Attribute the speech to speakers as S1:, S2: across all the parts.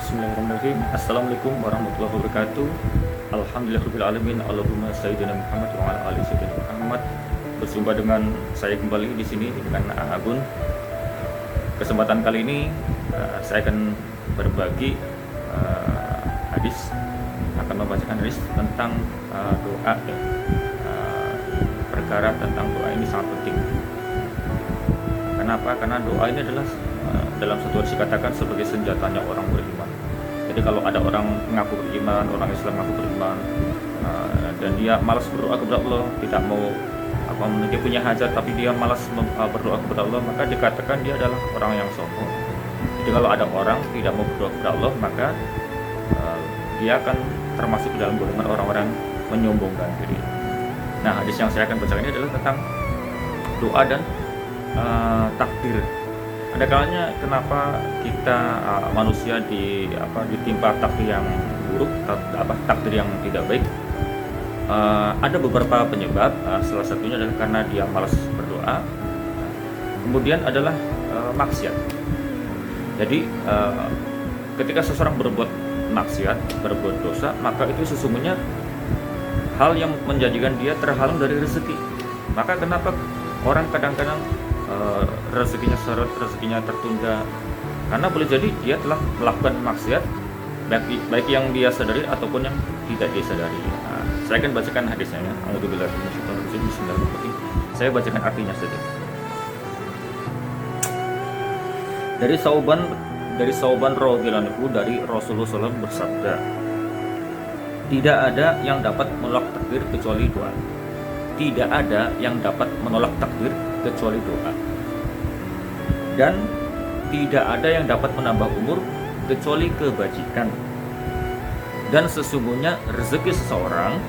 S1: Bismillahirrahmanirrahim. Assalamualaikum warahmatullahi wabarakatuh. Alhamdulillahirabbil alamin. Allahumma sayyidina Muhammad wa ala ali sayyidina Muhammad. Berjumpa dengan saya kembali di sini dengan Agun. Kesempatan kali ini saya akan berbagi hadis, akan membacakan hadis tentang doa ya. Perkara tentang doa ini sangat penting. Kenapa? Karena doa ini adalah dalam satu hadis dikatakan sebagai senjatanya orang beriman. Jadi kalau ada orang mengaku beriman, orang Islam mengaku beriman, dan dia malas berdoa kepada Allah, tidak mau dia punya hajat tapi dia malas berdoa kepada Allah, maka dikatakan dia adalah orang yang sombong. Jadi kalau ada orang tidak mau berdoa kepada Allah, maka dia akan termasuk di dalam golongan orang-orang menyombongkan diri. Nah, hadis yang saya akan bacakan ini adalah tentang doa dan takdir. Ada kalanya kenapa kita manusia ditimpa takdir yang buruk, takdir yang tidak baik. Ada beberapa penyebab. Salah satunya adalah karena dia malas berdoa. Kemudian adalah maksiat. Jadi ketika seseorang berbuat maksiat, berbuat dosa, maka itu sesungguhnya hal yang menjadikan dia terhalang dari rezeki. Maka kenapa orang kadang-kadang rezekinya seret, rezekinya tertunda, karena boleh jadi dia telah melakukan maksiat, baik yang dia sadari ataupun yang tidak dia sadari. Saya akan bacakan hadisnya ya. Bismillahirrahmanirrahim. Saya bacakan artinya saja. Dari Sauban radhiyallahu anhu, dari Rasulullah SAW bersabda, tidak ada yang dapat menolak takdir kecuali doa. Tidak ada yang dapat menolak takdir kecuali doa. Dan tidak ada yang dapat menambah umur kecuali kebajikan. Dan sesungguhnya rezeki seseorang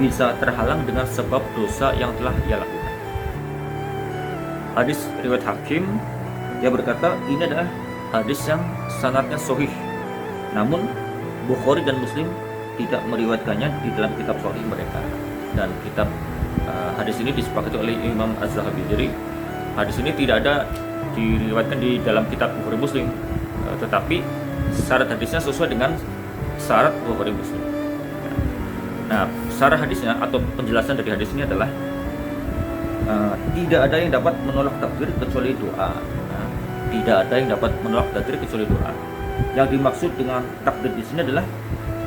S1: bisa terhalang dengan sebab dosa yang telah ia lakukan. Hadis riwayat Hakim, dia berkata ini adalah hadis yang sanadnya sahih. Namun Bukhari dan Muslim tidak meriwayatkannya di dalam kitab sahih mereka. Dan kitab hadis ini disepakati oleh Imam Az-Zahabi. Jadi hadis ini tidak ada diriwayatkan di dalam kitab Bukhari Muslim, tetapi syarat hadisnya sesuai dengan syarat Bukhari Muslim. Nah, syarat hadisnya atau penjelasan dari hadis ini adalah tidak ada yang dapat menolak takdir kecuali doa. Tidak ada yang dapat menolak takdir kecuali doa. Yang dimaksud dengan takdir di sini adalah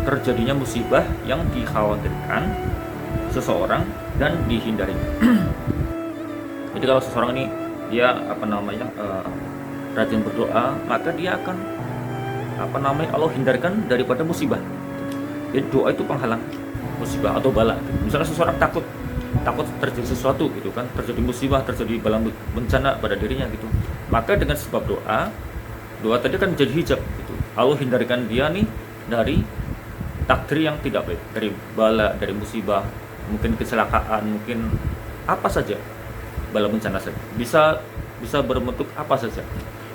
S1: terjadinya musibah yang dikhawatirkan seseorang dan dihindari. Jadi kalau seseorang ini dia rajin berdoa, maka dia akan Allah hindarkan daripada musibah. Jadi doa itu penghalang musibah atau bala. Misalnya seseorang takut terjadi sesuatu gitu kan, terjadi musibah, terjadi bala bencana pada dirinya gitu. Maka dengan sebab doa tadi akan menjadi hijab gitu. Allah hindarkan dia nih dari takdir yang tidak baik, dari bala, dari musibah, mungkin kecelakaan, mungkin apa saja, bala bencana saja, bisa berbentuk apa saja.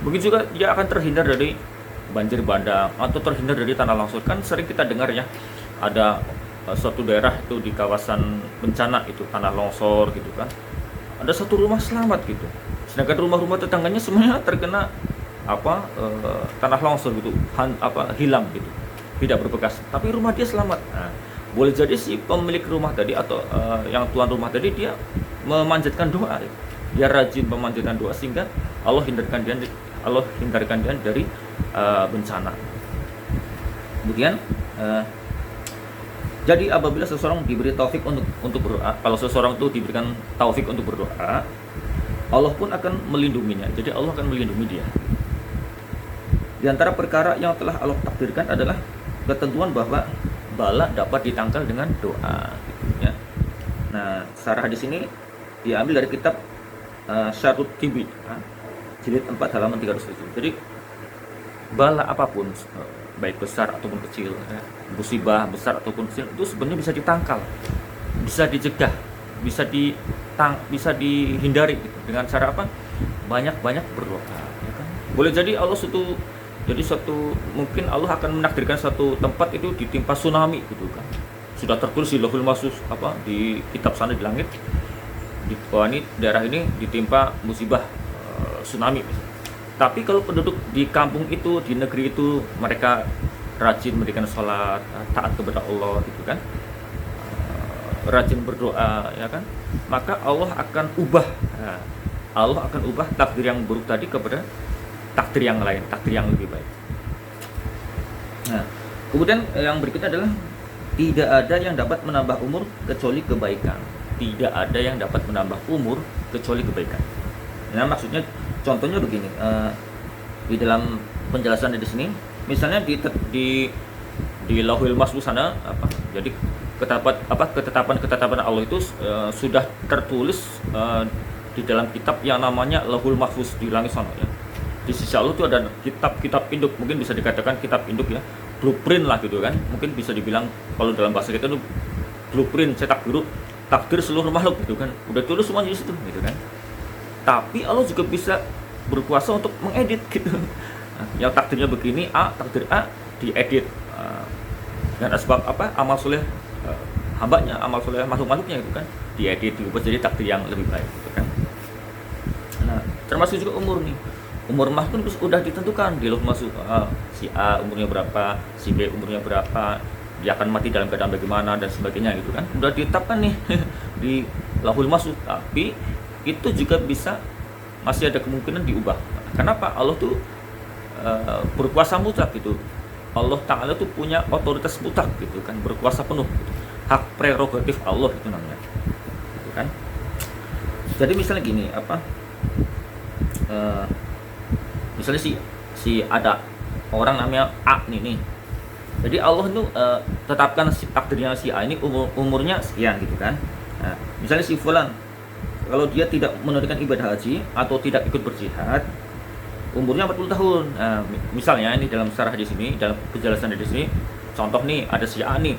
S1: Mungkin juga dia akan terhindar dari banjir bandang atau terhindar dari tanah longsor. Kan sering kita dengar ya, ada suatu daerah itu di kawasan bencana itu tanah longsor gitu kan, ada satu rumah selamat gitu, sedangkan rumah-rumah tetangganya semuanya terkena tanah longsor gitu, hilang gitu, tidak berbekas, tapi rumah dia selamat. Nah, boleh jadi si pemilik rumah tadi atau yang tuan rumah tadi dia memanjatkan doa, dia rajin memanjatkan doa sehingga Allah hindarkan dia dari bencana. Kemudian jadi apabila seseorang diberi taufik untuk berdoa, kalau seseorang itu diberikan taufik untuk berdoa, Allah pun akan melindunginya. Jadi Allah akan melindungi dia. Di antara perkara yang telah Allah takdirkan adalah ketentuan bahwa bala dapat ditangkal dengan doa gitu, ya. Nah, syarah hadis ini diambil dari kitab Syarhut Tibi, jilid 4 halaman 307. Jadi bala apapun, baik besar ataupun kecil, musibah besar ataupun kecil, itu sebenarnya bisa ditangkal, bisa dicegah, bisa dihindari gitu. Dengan cara apa? Banyak-banyak berdoa, ya kan? Boleh jadi mungkin Allah akan menakdirkan satu tempat itu ditimpa tsunami gitu kan. Sudah tertulis di Lauhul Mahfuz di kitab sana di langit, di daerah ini ditimpa musibah tsunami. Tapi kalau penduduk di kampung itu, di negeri itu, mereka rajin mendirikan sholat, taat kepada Allah gitu kan, rajin berdoa ya kan, maka Allah akan ubah, Allah akan ubah takdir yang buruk tadi kepada takdir yang lain, takdir yang lebih baik. Nah, kemudian yang berikutnya adalah tidak ada yang dapat menambah umur kecuali kebaikan. Tidak ada yang dapat menambah umur kecuali kebaikan. Nah, maksudnya contohnya begini, di dalam penjelasan di sini, misalnya di Lauhul Mahfuz sana jadi ketetapan Allah itu sudah tertulis di dalam kitab yang namanya Lauhul Mahfuz di langit sana ya. Di sisi Allah itu ada kitab induk, mungkin bisa dikatakan kitab induk ya, blueprint lah gitu kan, mungkin bisa dibilang kalau dalam bahasa kita itu blueprint, cetak biru takdir seluruh makhluk gitu kan, udah tulis semuanya di situ gitu kan. Tapi Allah juga bisa berkuasa untuk mengedit gitu. Yang takdirnya begini takdir A diedit dengan sebab amal soleh hambanya, amal soleh makhluknya gitu kan, diedit diubah jadi takdir yang lebih baik gitu kan. Nah, termasuk juga umur nih. Umur makhluk sudah ditentukan di Lauhul Mahfuz, si A umurnya berapa, si B umurnya berapa, dia akan mati dalam keadaan bagaimana dan sebagainya gitu kan, udah ditetapkan nih di Lauhul Mahfuz. Tapi itu juga bisa masih ada kemungkinan diubah. Kenapa? Allah tuh berkuasa mutlak gitu. Allah Ta'ala tuh punya otoritas mutlak gitu kan, berkuasa penuh gitu. Hak prerogatif Allah itu namanya gitu kan. Jadi misalnya gini, misalnya si ada orang namanya A nih. Jadi Allah itu tetapkan si takdirnya si A ini umurnya sekian gitu kan. Nah, misalnya si fulan, kalau dia tidak menunaikan ibadah haji atau tidak ikut berjihad, umurnya 40 tahun. Nah, misalnya ini dalam syarah di sini, dalam penjelasan di sini, contoh nih ada si A nih.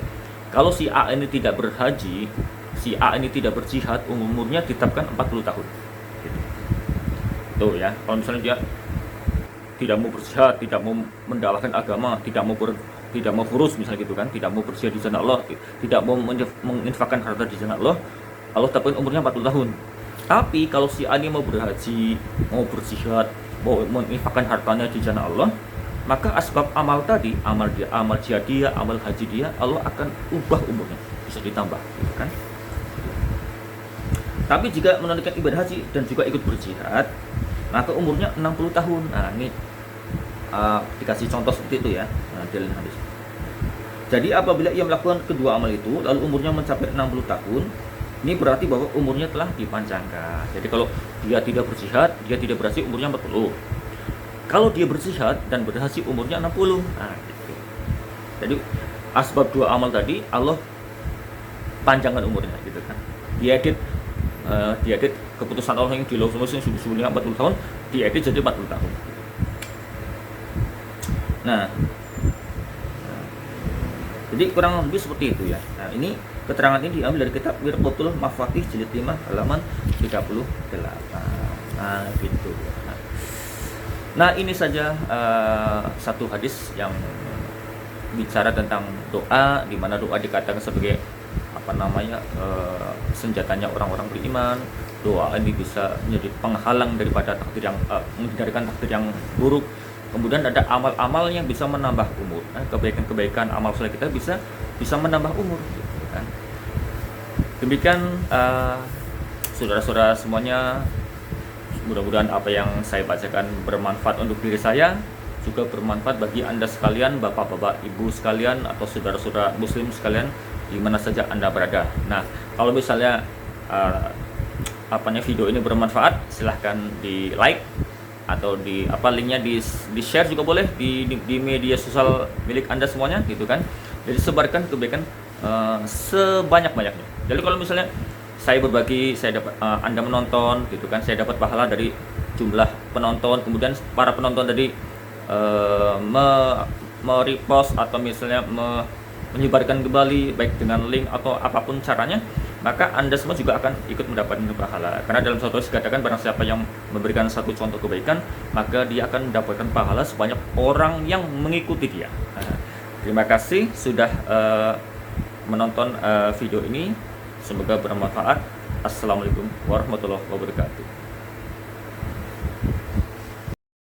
S1: Kalau si A ini tidak berhaji, si A ini tidak berjihad, umurnya ditetapkan 40 tahun. Gitu. Tuh ya, kalau misalnya dia tidak mau berjihad, tidak mau mendakwahkan agama, tidak mau kurus misalnya gitu kan, tidak mau berjihad di jalan Allah, tidak mau menginfakkan harta di jalan Allah, Allah tetapkan umurnya 40 tahun. Tapi kalau si A ini mau berhaji, mau berjihad, mau menginfakkan hartanya di jalan Allah, maka asbab amal tadi, amal jihad dia, amal haji dia, Allah akan ubah umurnya, bisa ditambah gitu kan. Tapi jika menunaikan ibadah haji dan juga ikut berjihad, maka umurnya 60 tahun. Nah, ini dikasih contoh seperti itu ya. Nah, dalam hadis. Jadi apabila ia melakukan kedua amal itu lalu umurnya mencapai 60 tahun, ini berarti bahwa umurnya telah dipanjangkan. Jadi kalau dia tidak berjihad, dia tidak berhaji, umurnya 40. Kalau dia berjihad dan berhaji, umurnya 60. Nah, gitu. Jadi asbab dua amal tadi Allah panjangkan umurnya gitu kan. Diedit keputusan Allah yang di Lauhul Mahfuz sebelumnya 40 tahun, diedit jadi 40 tahun. Nah, jadi kurang lebih seperti itu ya. Nah, ini keterangan ini diambil dari kitab Wirqatul Mafatih jilid 5 halaman 38. Nah, gitu. Nah, ini saja satu hadis yang bicara tentang doa, di mana doa dikatakan sebagai senjatanya orang-orang beriman. Doa ini bisa menjadi penghalang daripada takdir yang menghindarkan takdir yang buruk. Kemudian ada amal-amal yang bisa menambah umur. Kebaikan-kebaikan amal soleh kita bisa menambah umur gitu kan. Demikian saudara-saudara semuanya, mudah-mudahan apa yang saya bacakan bermanfaat untuk diri saya, juga bermanfaat bagi Anda sekalian, bapak-bapak, ibu sekalian, atau saudara-saudara muslim sekalian di mana saja Anda berada. Nah, kalau misalnya video ini bermanfaat, silahkan di like atau linknya di share juga boleh di media sosial milik Anda semuanya gitu kan. Jadi sebarkan kebaikan sebanyak-banyaknya. Jadi kalau misalnya saya berbagi, saya dapat Anda menonton gitu kan, saya dapat pahala dari jumlah penonton, kemudian para penonton tadi merepost atau misalnya menyebarkan kembali baik dengan link atau apapun caranya, maka Anda semua juga akan ikut mendapatkan pahala. Karena dalam satu hadis dikatakan barang siapa yang memberikan satu contoh kebaikan, maka dia akan mendapatkan pahala sebanyak orang yang mengikuti dia. Terima kasih sudah menonton video ini. Semoga bermanfaat. Assalamualaikum warahmatullahi wabarakatuh.